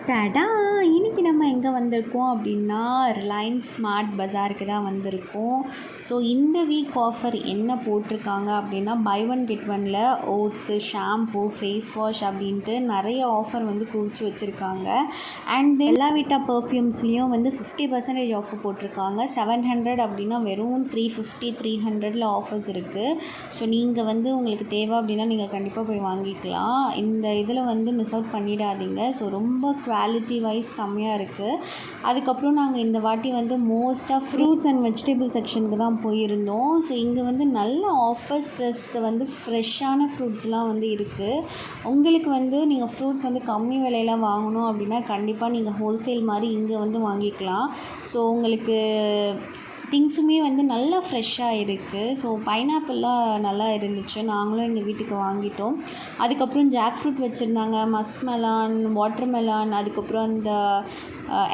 டடா! இன்னைக்கு நம்ம எங்கே வந்திருக்கோம் அப்படின்னா, ரிலையன்ஸ் ஸ்மார்ட் பஜாருக்கு தான் வந்திருக்கோம். ஸோ இந்த வீக் ஆஃபர் என்ன போட்டிருக்காங்க அப்படின்னா, பை ஒன் கெட் ஒன்ல ஓட்ஸு, ஷாம்பூ, ஃபேஸ் வாஷ் அப்படின்ட்டு நிறைய ஆஃபர் வந்து குவிச்சு வச்சுருக்காங்க. அண்ட் தென் எல்லா வீட்டா பர்ஃப்யூம்ஸ்லேயும் வந்து 50% ஆஃபர் போட்டிருக்காங்க. 700 அப்படின்னா வெறும் 350, 300ல் ஆஃபர்ஸ் இருக்குது. ஸோ நீங்கள் வந்து உங்களுக்கு தேவை அப்படின்னா நீங்கள் கண்டிப்பாக போய் வாங்கிக்கலாம். இந்த இதில் வந்து மிஸ் அவுட் பண்ணிடாதீங்க. ஸோ ரொம்ப குவாலிட்டி வைஸ் செம்மையாக இருக்குது. அதுக்கப்புறம் நாங்கள் இந்த வாட்டி வந்து மோஸ்ட்டாக ஃப்ரூட்ஸ் அண்ட் வெஜிடபிள் செக்ஷனுக்கு தான் போயிருந்தோம். ஸோ இங்கே வந்து நல்ல ஆஃபர்ஸ் ப்ளஸ் வந்து ஃப்ரெஷ்ஷான ஃப்ரூட்ஸ்லாம் வந்து இருக்குது. உங்களுக்கு வந்து நீங்கள் ஃப்ரூட்ஸ் வந்து கம்மி விலையில வாங்கணும் அப்படின்னா கண்டிப்பாக நீங்கள் ஹோல்சேல் மாதிரி இங்கே வந்து வாங்கிக்கலாம். ஸோ உங்களுக்கு திங்ஸுமே வந்து நல்லா ஃப்ரெஷ்ஷாக இருக்குது. ஸோ பைனாப்பிள்லாம் நல்லா இருந்துச்சு. நாங்களும் எங்கள் வீட்டுக்கு வாங்கிட்டோம். அதுக்கப்புறம் ஜாக் ஃப்ரூட் வச்சுருந்தாங்க, மஸ்க் மெலான், வாட்டர் மெலான், அதுக்கப்புறம் அந்த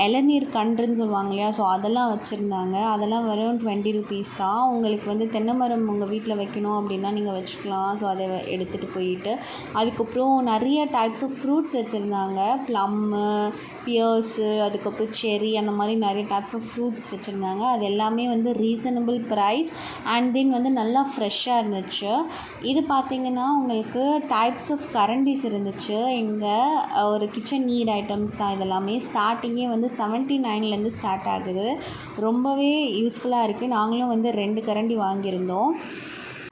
இளநீர் கன்றுன்னு சொல்லுவாங்க இல்லையா, ஸோ அதெல்லாம் வச்சுருந்தாங்க. அதெல்லாம் வெறும் 20 ருபீஸ் தான். உங்களுக்கு வந்து தென்னை மரம் உங்கள் வீட்டில் வைக்கணும் அப்படின்னா நீங்கள் வச்சுக்கலாம். ஸோ அதை எடுத்துகிட்டு போயிட்டு அதுக்கப்புறம் நிறைய டைப்ஸ் ஆஃப் ஃப்ரூட்ஸ் வச்சுருந்தாங்க. ப்ளம்மு, பியர்ஸு, அதுக்கப்புறம் செர்ரி, அந்த மாதிரி நிறைய டைப்ஸ் ஆஃப் ஃப்ரூட்ஸ் வச்சுருந்தாங்க. அது எல்லாமே வந்து ரீசனபிள் ப்ரைஸ் அண்ட் தென் வந்து நல்லா ஃப்ரெஷ்ஷாக இருந்துச்சு. இது பார்த்திங்கன்னா உங்களுக்கு டைப்ஸ் ஆஃப் கரண்டிஸ் இருந்துச்சு. இங்கே ஒரு கிச்சன் நீட் ஐட்டம்ஸ் தான் இதெல்லாமே. ஸ்டார்டிங்கே வந்து 79லேருந்து ஸ்டார்ட் ஆகுது. ரொம்பவே யூஸ்ஃபுல்லாக இருக்குது. நாங்களும் வந்து 2 கரண்டி வாங்கியிருந்தோம்.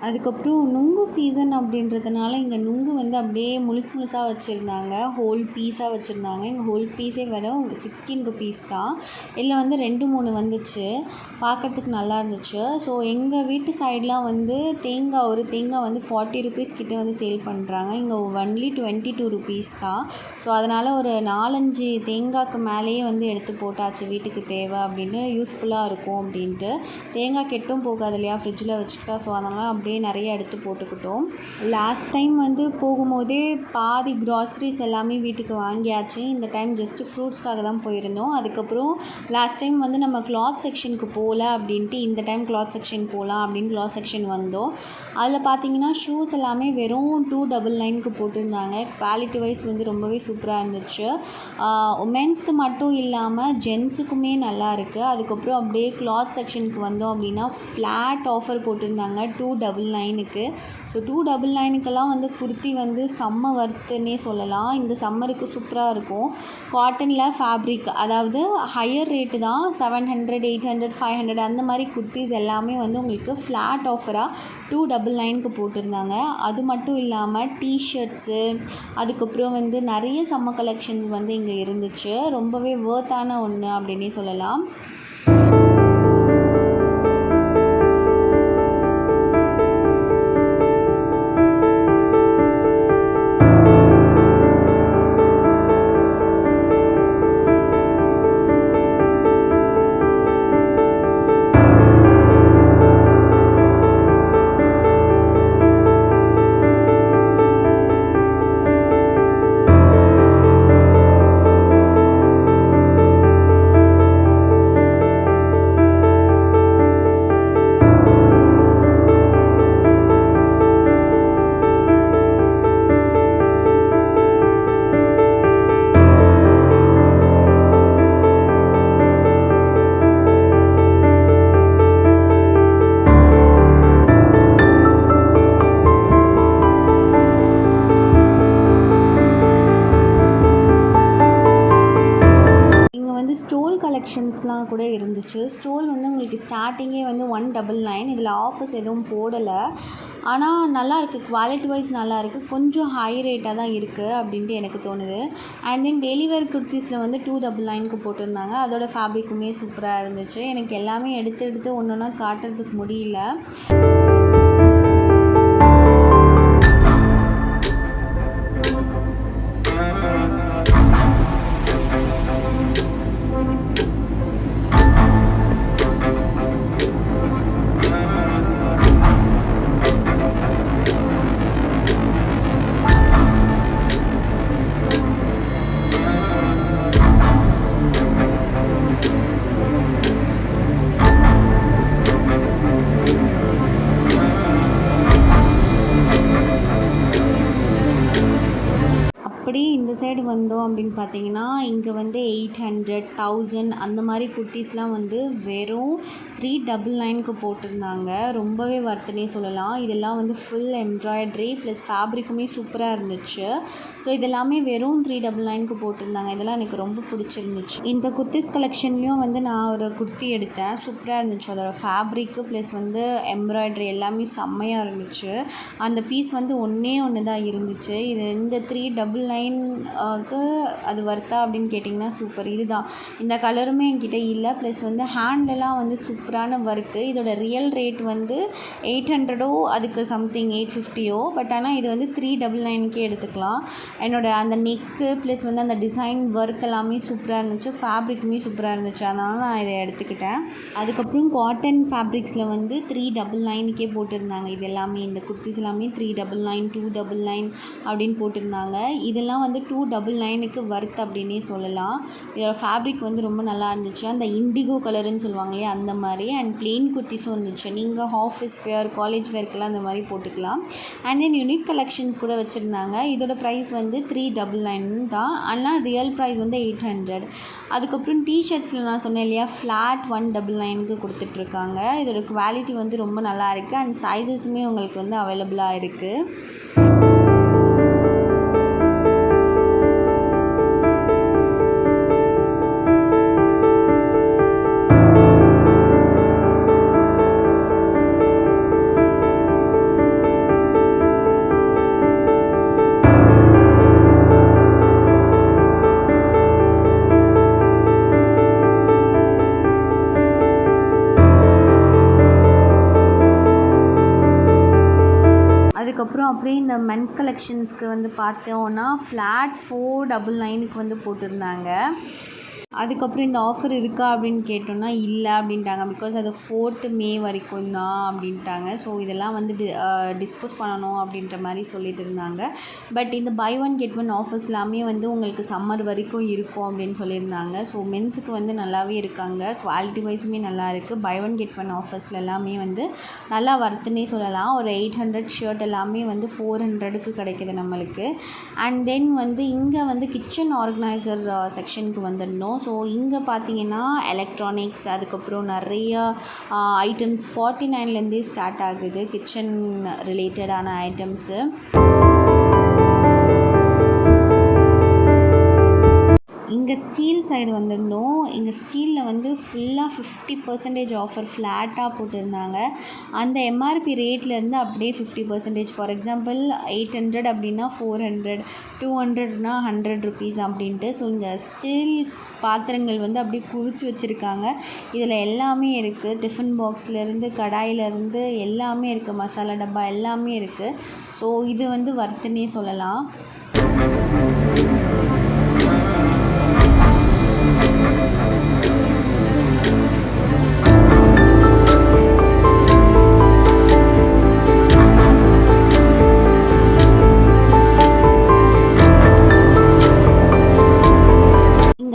அதுக்கப்புறம் நுங்கு சீசன் அப்படின்றதுனால இங்கே நுங்கு வந்து அப்படியே முழுசாக வச்சுருந்தாங்க. ஹோல் பீஸாக வச்சுருந்தாங்க. இங்கே ஹோல் பீஸே வெறும் 16 ருபீஸ் தான். இதில் வந்து 2-3 வந்துச்சு. பார்க்குறதுக்கு நல்லா இருந்துச்சு. ஸோ எங்கள் வீட்டு சைட்லாம் வந்து ஒரு தேங்காய் வந்து 40 ருபீஸ் கிட்டே வந்து சேல் பண்ணுறாங்க. இங்கே ஒன்லி 22 ருபீஸ் தான். ஸோ அதனால் ஒரு 4-5 தேங்காய்க்கு மேலேயே வந்து எடுத்து போட்டாச்சு வீட்டுக்கு தேவை அப்படின்னு, யூஸ்ஃபுல்லாக இருக்கும் அப்படின்ட்டு. தேங்காய் கெட்டும் போகாது இல்லையா ஃப்ரிட்ஜில் வச்சுக்கிட்டா. ஸோ அதனால் அப்படியே நிறைய எடுத்து போட்டுக்கிட்டோம். லாஸ்ட் டைம் வந்து போகும்போதே பாதி க்ராசரிஸ் எல்லாமே வீட்டுக்கு வாங்கியாச்சு. இந்த டைம் ஜஸ்ட்டு ஃப்ரூட்ஸ்க்காக தான் போயிருந்தோம். அதுக்கப்புறம் லாஸ்ட் டைம் வந்து நம்ம கிளாத் செக்ஷனுக்கு போகல அப்படின்ட்டு இந்த டைம் கிளாத் செக்ஷன் போகலாம் அப்படின்னு கிளாத் செக்ஷன் வந்தோம். அதில் பார்த்தீங்கன்னா ஷூஸ் எல்லாமே வெறும் 299க்கு போட்டிருந்தாங்க. குவாலிட்டி வைஸ் வந்து ரொம்பவே சூப்பராக இருந்துச்சு. உமென்ஸ்க்கு மட்டும் இல்லாமல் ஜென்ஸுக்குமே நல்லா இருக்குது. அதுக்கப்புறம் அப்படியே கிளாத் செக்ஷனுக்கு வந்தோம் அப்படின்னா ஃப்ளாட் ஆஃபர் போட்டிருந்தாங்க 299க்கு. ஸோ 299க்கெல்லாம் வந்து குர்த்தி வந்து செம்ம வர்த்துன்னே சொல்லலாம். இந்த சம்மருக்கு சூப்பராக இருக்கும். காட்டனில் ஃபேப்ரிக், அதாவது ஹையர் ரேட்டு தான். 700, 800, 500 அந்த மாதிரி குர்த்திஸ் எல்லாமே வந்து உங்களுக்கு ஃப்ளாட் ஆஃபராக 299க்கு போட்டிருந்தாங்க. அது மட்டும் இல்லாமல் டிஷர்ட்ஸு, அதுக்கப்புறம் வந்து நிறைய சம்மர் கலெக்ஷன்ஸ் வந்து இங்கே இருந்துச்சு. ரொம்பவே வர்த்தான ஒன்று அப்படின்னே சொல்லலாம். ஸ்டோல் கலெக்ஷன்ஸ்லாம் கூட இருந்துச்சு. ஸ்டோல் வந்து உங்களுக்கு ஸ்டார்டிங்கே வந்து 199. இதில் ஆஃபர்ஸ் எதுவும் போடலை. ஆனால் நல்லாயிருக்கு. குவாலிட்டி வைஸ் நல்லாயிருக்கு. கொஞ்சம் ஹை ரேட்டாக தான் இருக்குது அப்படின்ட்டு எனக்கு தோணுது. அண்ட் தென் டெய்லி வேர் குர்த்திஸில் வந்து 299க்கு போட்டிருந்தாங்க. அதோட ஃபேப்ரிக்குமே சூப்பராக இருந்துச்சு. எனக்கு எல்லாமே எடுத்து ஒன்று ஒன்றா காட்டுறதுக்கு முடியல. சைடு வந்தோம் அப்படின்னு பார்த்தீங்கன்னா இங்கே வந்து 800 1000 அந்த மாதிரி குர்த்திஸ்லாம் வந்து வெறும் 399க்கு போட்டிருந்தாங்க. ரொம்பவே வர்த்துனே சொல்லலாம். இதெல்லாம் வந்து ஃபுல் எம்ப்ராய்டரி ப்ளஸ் ஃபேப்ரிக்குமே சூப்பராக இருந்துச்சு. ஸோ இதெல்லாமே வெறும் 399க்கு போட்டிருந்தாங்க. இதெல்லாம் எனக்கு ரொம்ப பிடிச்சிருந்துச்சு. இந்த குர்த்திஸ் கலெக்ஷன்லேயும் வந்து நான் ஒரு குர்த்தி எடுத்தேன். சூப்பராக இருந்துச்சு. அதோட ஃபேப்ரிக்கு ப்ளஸ் வந்து எம்ப்ராய்டரி எல்லாமே செம்மையாக இருந்துச்சு. அந்த பீஸ் வந்து ஒன்று தான் இருந்துச்சு. இது இந்த 399க்கு அது வர்த்தா அப்படின்னு கேட்டிங்கன்னா சூப்பர். இதுதான் இந்த கலருமே என்கிட்ட இல்லை. ப்ளஸ் வந்து ஹேண்ட்லலாம் வந்து சூப்பரான ஒர்க்கு. இதோட ரியல் ரேட் வந்து 800 அதுக்கு சம்திங் 850 பட் ஆனால் இது வந்து 399க்கே எடுத்துக்கலாம். என்னோட அந்த நெக்கு ப்ளஸ் வந்து அந்த டிசைன் ஒர்க் எல்லாமே சூப்பராக இருந்துச்சு. ஃபேப்ரிக்குமே சூப்பராக இருந்துச்சு. அதனால் நான் இதை எடுத்துக்கிட்டேன். அதுக்கப்புறம் காட்டன் ஃபேப்ரிக்ஸில் வந்து 399க்கே போட்டிருந்தாங்க. இது எல்லாமே இந்த குர்த்திஸ் எல்லாமே 399 299 அப்படின்னு போட்டிருந்தாங்க. இதெல்லாம் வந்து 299க்கு வர்த் அப்படின்னே சொல்லலாம். இதோட ஃபேப்ரிக் வந்து ரொம்ப நல்லா இருந்துச்சு. அந்த இண்டிகோ கலருன்னு சொல்லுவாங்க இல்லையா அந்த மாதிரி. அண்ட் பிளெயின் குர்த்திஸும் இருந்துச்சு. நீங்கள் ஆஃபீஸ் வேர் காலேஜ் வேர்க்கெலாம் அந்த மாதிரி போட்டுக்கலாம். அண்ட் தென் யூனிக் கலெக்ஷன்ஸ் கூட வச்சுருந்தாங்க. இதோட ப்ரைஸ் வந்து 399 தான். ஆனால் ரியல் ப்ரைஸ் வந்து 800. அதுக்கப்புறம் டிஷர்ட்ஸில் நான் சொன்னேன் இல்லையா ஃப்ளாட் 199க்கு கொடுத்துட்ருக்காங்க. இதோட குவாலிட்டி வந்து ரொம்ப நல்லா இருக்குது. அண்ட் சைஸஸுமே உங்களுக்கு வந்து அவைலபிளாக இருக்குது. அதுக்கப்புறம் அப்படியே இந்த மென்ஸ் கலெக்ஷன்ஸ்க்கு வந்து பார்த்தோன்னா ஃப்ளாட் 499க்கு வந்து போட்டிருந்தாங்க. அதுக்கப்புறம் இந்த ஆஃபர் இருக்கா அப்படின்னு கேட்டோன்னா இல்லை அப்படின்ட்டாங்க. பிகாஸ் அது 4th மே வரைக்கும் தான் அப்படின்ட்டாங்க. ஸோ இதெல்லாம் வந்து டிஸ்போஸ் பண்ணணும் அப்படின்ற மாதிரி சொல்லிட்டு இருந்தாங்க. பட் இந்த buy one get one offers எல்லாமே வந்து உங்களுக்கு சம்மர் வரைக்கும் இருக்கும் அப்படின்னு சொல்லியிருந்தாங்க. ஸோ மென்ஸுக்கு வந்து நல்லாவே இருக்காங்க. குவாலிட்டி வைஸுமே நல்லா இருக்குது. பை ஒன் கெட் ஒன் ஆஃபர்ஸில் எல்லாமே வந்து நல்லா வர்த்துனே சொல்லலாம். ஒரு 800 ஷர்ட் எல்லாமே வந்து 400க்கு கிடைக்கிது நம்மளுக்கு. அண்ட் தென் வந்து இங்கே வந்து கிச்சன் ஆர்கனைசர் செக்ஷனுக்கு வந்துடணும். ஸோ இங்கே பார்த்தீங்கன்னா எலக்ட்ரானிக்ஸ் அதுக்கப்புறம் நிறையா ஐட்டம்ஸ் 49லேருந்தே ஸ்டார்ட் ஆகுது. கிச்சன் ரிலேட்டடான ஐட்டம்ஸு. இங்கே ஸ்டீல் சைடு வந்துருந்தோம். இங்கே ஸ்டீலில் வந்து ஃபுல்லாக 50% ஆஃபர் ஃப்ளாட்டாக போட்டிருந்தாங்க. அந்த எம்ஆர்பி ரேட்லேருந்து அப்படியே 50%. ஃபார் எக்ஸாம்பிள் 800 அப்படின்னா 400, 200னா 100 ருபீஸ் அப்படின்ட்டு. ஸோ இங்கே ஸ்டீல் பாத்திரங்கள் வந்து அப்படியே குவிச்சு வச்சுருக்காங்க. இதில் எல்லாமே இருக்குது. டிஃபன் பாக்ஸ்லேருந்து கடாயிலேருந்து எல்லாமே இருக்குது. மசாலா டப்பா எல்லாமே இருக்குது. ஸோ இது வந்து வர்த்துனே சொல்லலாம்.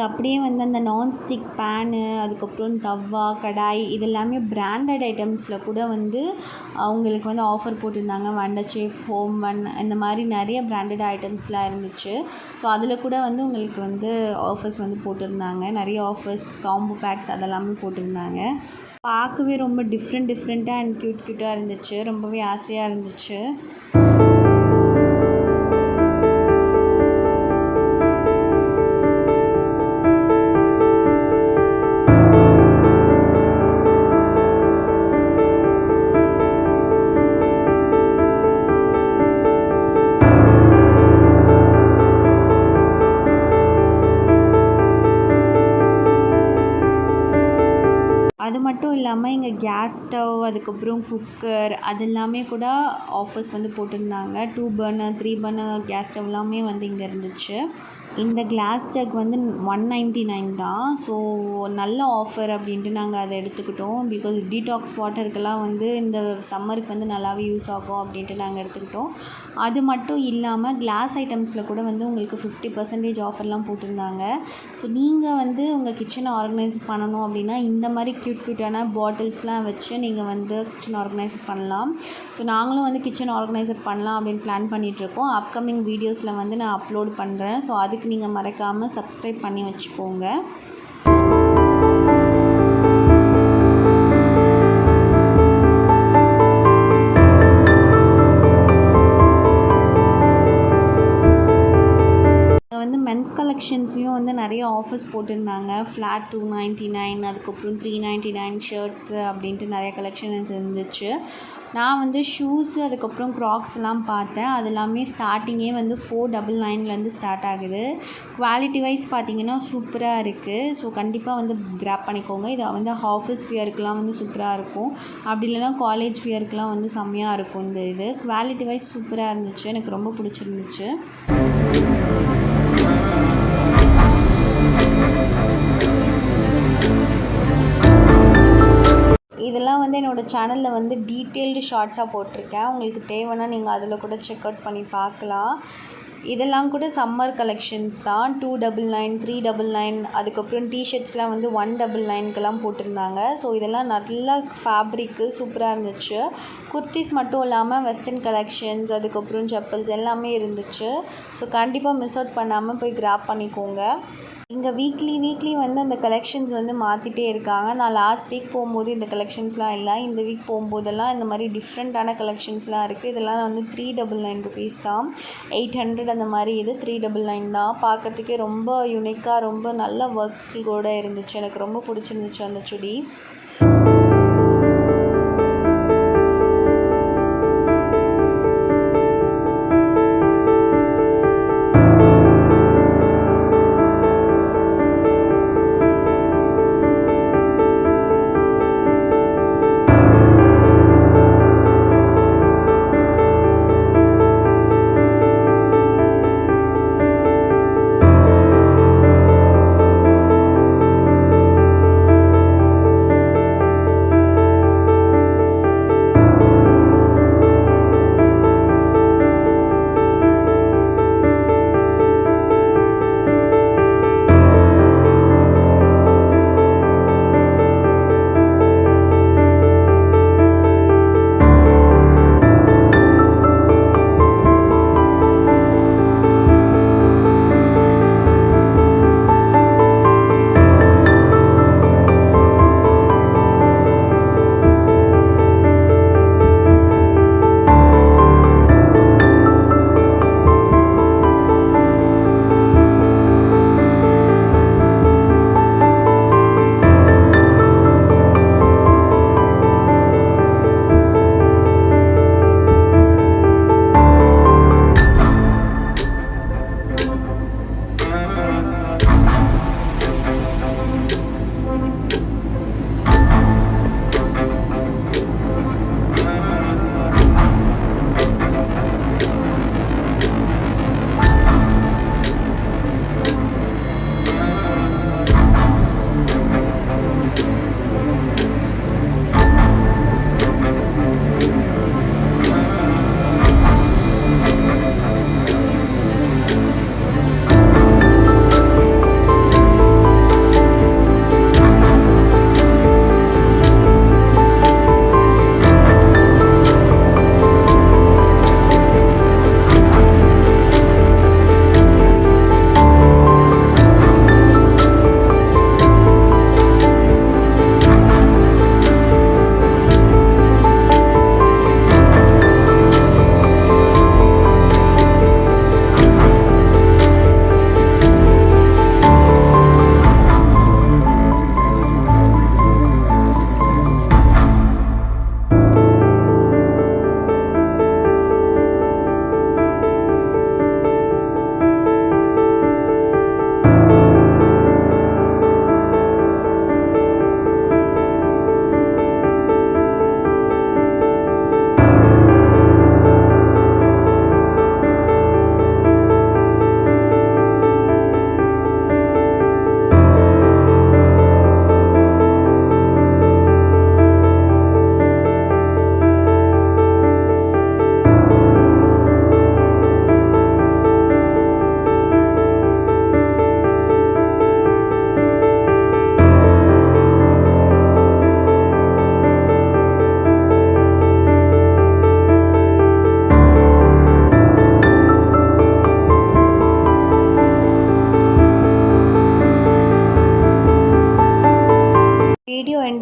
அப்படியே வந்து அந்த நான்ஸ்டிக் பேனு அதுக்கப்புறம் தவா கடாய் இது எல்லாமே பிராண்டட் ஐட்டம்ஸில் கூட வந்து அவங்களுக்கு வந்து ஆஃபர் போட்டிருந்தாங்க. வண்டர் செஃப், ஹோம் ஒன் இந்த மாதிரி நிறைய பிராண்டட் ஐட்டம்ஸ்லாம் இருந்துச்சு. ஸோ அதில் கூட வந்து உங்களுக்கு வந்து ஆஃபர்ஸ் வந்து போட்டிருந்தாங்க. நிறைய ஆஃபர்ஸ் காம்போ பேக்ஸ் அதெல்லாமே போட்டிருந்தாங்க. பார்க்கவே ரொம்ப டிஃப்ரெண்ட்டாக அண்ட் க்யூட்டாக இருந்துச்சு. ரொம்பவே ஆசையாக இருந்துச்சு. அது மட்டும் இல்லாமல் இங்கே கேஸ் ஸ்டவ் அதுக்கப்புறம் குக்கர் அது எல்லாமே கூட ஆஃபர்ஸ் வந்து போட்டிருந்தாங்க. 2 பர்னர் 3 பர்னர் கேஸ் ஸ்டவ் எல்லாமே வந்து இங்கே இருந்துச்சு. இந்த கிளாஸ் ஜக் வந்து 199 தான். ஸோ நல்ல ஆஃபர் அப்படின்ட்டு நாங்கள் அதை எடுத்துக்கிட்டோம். பிகாஸ் டீடாக்ஸ் வாட்டருக்கெல்லாம் வந்து இந்த சம்மருக்கு வந்து நல்லாவே யூஸ் ஆகும் அப்படின்ட்டு நாங்கள் எடுத்துக்கிட்டோம். அது மட்டும் இல்லாமல் கிளாஸ் ஐட்டம்ஸில் கூட வந்து உங்களுக்கு 50% ஆஃபர்லாம் போட்டிருந்தாங்க. ஸோ நீங்கள் வந்து உங்கள் கிச்சனை ஆர்கனைஸ் பண்ணணும் அப்படின்னா இந்த மாதிரி க்யூட்டான பாட்டில்ஸ்லாம் வச்சு நீங்கள் வந்து கிச்சன் ஆர்கனைஸ் பண்ணலாம். ஸோ நாங்களும் வந்து கிச்சன் ஆர்கனைசர் பண்ணலாம் அப்படின்னு பிளான் பண்ணிகிட்ருக்கோம். அப்கமிங் வீடியோஸில் வந்து நான் அப்லோட் பண்ணுறேன். ஸோ அதுக்கு நீங்கள் மறக்காமல் சப்ஸ்கிரைப் பண்ணி வச்சுக்கோங்க. வந்து மென்ஸ் கலெக்ஷன்ஸ்லேயும் வந்து நிறைய ஆஃபர்ஸ் போட்டிருந்தாங்க. ஃப்ளாட் 299, அதுக்கப்புறம் 399 ஷர்ட்ஸு அப்படின்ட்டு நிறைய கலெக்ஷன்ஸ் இருந்துச்சு. நான் வந்து ஷூஸு அதுக்கப்புறம் க்ராக்ஸ்லாம் பார்த்தேன். அது எல்லாமே ஸ்டார்டிங்கே வந்து 499 ஸ்டார்ட் ஆகுது. குவாலிட்டி வைஸ் பார்த்திங்கன்னா சூப்பராக இருக்குது. ஸோ கண்டிப்பாக வந்து கிராப் பண்ணிக்கோங்க. இதை வந்து ஆஃபீஸ் வியருக்குலாம் வந்து சூப்பராக இருக்கும். அப்படி இல்லைனா காலேஜ் வியருக்குலாம் வந்து செம்மையாக இருக்கும். இது குவாலிட்டி வைஸ் சூப்பராக இருந்துச்சு. எனக்கு ரொம்ப பிடிச்சிருந்துச்சு. இதெல்லாம் வந்து என்னோடய சேனலில் வந்து டீட்டெயில்டு ஷார்ட்ஸாக போட்டிருக்கேன். உங்களுக்கு தேவைன்னா நீங்கள் அதில் கூட செக் அவுட் பண்ணி பார்க்கலாம். இதெல்லாம் கூட சம்மர் கலெக்ஷன்ஸ் தான். 299, 399, அதுக்கப்புறம் டிஷர்ட்ஸ்லாம் வந்து 199க்கெல்லாம் போட்டிருந்தாங்க. ஸோ இதெல்லாம் நல்லா ஃபேப்ரிக்கு சூப்பராக இருந்துச்சு. குர்த்திஸ் மட்டும் இல்லாமல் வெஸ்டர்ன் கலெக்ஷன்ஸ், அதுக்கப்புறம் செப்பல்ஸ் எல்லாமே இருந்துச்சு. ஸோ கண்டிப்பாக மிஸ் அவுட் பண்ணாமல் போய் கிராப் பண்ணிக்கோங்க. இங்கே வீக்லி வந்து அந்த கலெக்ஷன்ஸ் வந்து மாற்றிட்டே இருக்காங்க. நான் லாஸ்ட் வீக் போகும்போது இந்த கலெக்ஷன்ஸ்லாம் இல்லை. இந்த வீக் போகும்போதெல்லாம் இந்த மாதிரி டிஃப்ரெண்ட்டான கலெக்ஷன்ஸ்லாம் இருக்குது. இதெல்லாம் வந்து 399 ருபீஸ் தான். 800 அந்த மாதிரி இது 399 தான். பார்க்குறதுக்கே ரொம்ப யூனிக்காக ரொம்ப நல்ல ஒர்க்கோட இருந்துச்சு. எனக்கு ரொம்ப பிடிச்சிருந்துச்சு அந்த சுடி.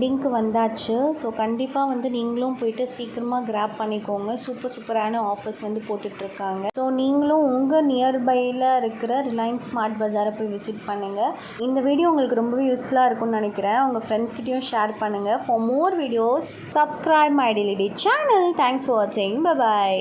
எண்டிங்க்கு வந்தாச்சு. ஸோ கண்டிப்பாக வந்து நீங்களும் போயிட்டு சீக்கிரமாக கிராப் பண்ணிக்கோங்க. சூப்பரான ஆஃபர்ஸ் வந்து போட்டுட்ருக்காங்க. ஸோ நீங்களும் உங்கள் நியர்பையில் இருக்கிற ரிலையன்ஸ் ஸ்மார்ட் பஜாரை போய் விசிட் பண்ணுங்கள். இந்த வீடியோ உங்களுக்கு ரொம்பவே யூஸ்ஃபுல்லாக இருக்கும்னு நினைக்கிறேன். உங்கள் ஃப்ரெண்ட்ஸ்கிட்டையும் ஷேர் பண்ணுங்கள். For more videos subscribe my daily channel. Thanks for வாட்சிங். பை.